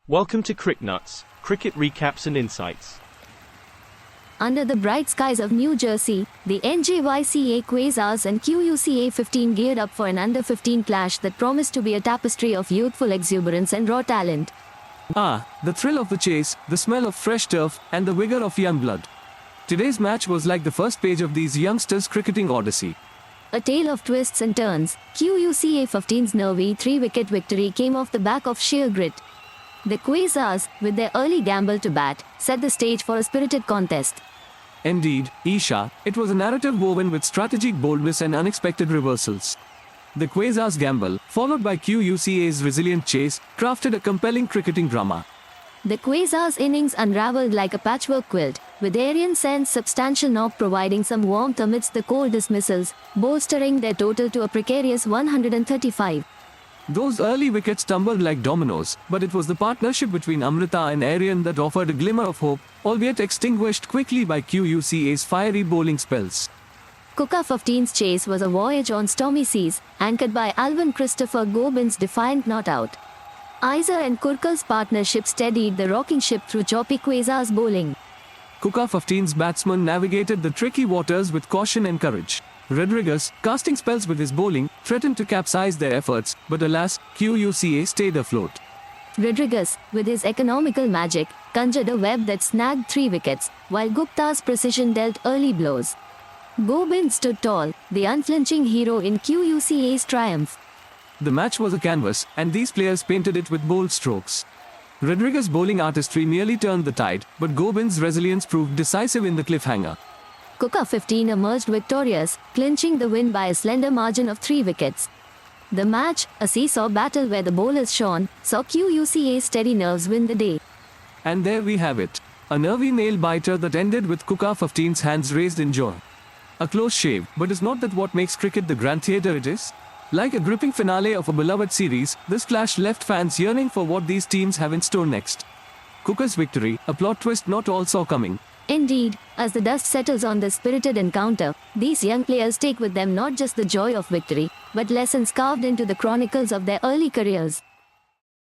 Welcome to CricNuts, cricket recaps and insights. Under the bright skies of New Jersey, the NJYCA Quasars and QUCA 15 geared up for an under-15 clash that promised to be a tapestry of youthful exuberance and raw talent. The thrill of the chase, the smell of fresh turf, and the vigor of young blood. Today's match was like the first page of these youngsters' cricketing odyssey. A tale of twists and turns, QUCA 15's nervy 3-wicket victory came off the back of sheer grit. The Quasars, with their early gamble to bat, set the stage for a spirited contest. Indeed, Isha, it was a narrative woven with strategic boldness and unexpected reversals. The Quasars' gamble, followed by QUCA's resilient chase, crafted a compelling cricketing drama. The Quasars' innings unraveled like a patchwork quilt, with Arian Sen's substantial knock providing some warmth amidst the cold dismissals, bolstering their total to a precarious 135. Those early wickets tumbled like dominoes, but it was the partnership between Amrita and Arian that offered a glimmer of hope, albeit extinguished quickly by QUCA's fiery bowling spells. Kuka 15's chase was a voyage on stormy seas, anchored by Alvin Christopher Gobin's defiant not-out. Iser and Kurkal's partnership steadied the rocking ship through choppy Quasars bowling. Kuka 15's batsmen navigated the tricky waters with caution and courage. Rodriguez, casting spells with his bowling, threatened to capsize their efforts, but alas, QUCA stayed afloat. Rodriguez, with his economical magic, conjured a web that snagged 3 wickets, while Gupta's precision dealt early blows. Gobin stood tall, the unflinching hero in QUCA's triumph. The match was a canvas, and these players painted it with bold strokes. Rodriguez's bowling artistry nearly turned the tide, but Gobin's resilience proved decisive in the cliffhanger. Kuka 15 emerged victorious, clinching the win by a slender margin of 3 wickets. The match, a seesaw battle where the bowlers shone, saw QUCA's steady nerves win the day. And there we have it. A nervy nail-biter that ended with Kuka 15's hands raised in joy. A close shave, but is not that what makes cricket the grand theatre it is? Like a gripping finale of a beloved series, this clash left fans yearning for what these teams have in store next. Kuka's victory, a plot twist not all saw coming. Indeed, as the dust settles on this spirited encounter, these young players take with them not just the joy of victory, but lessons carved into the chronicles of their early careers.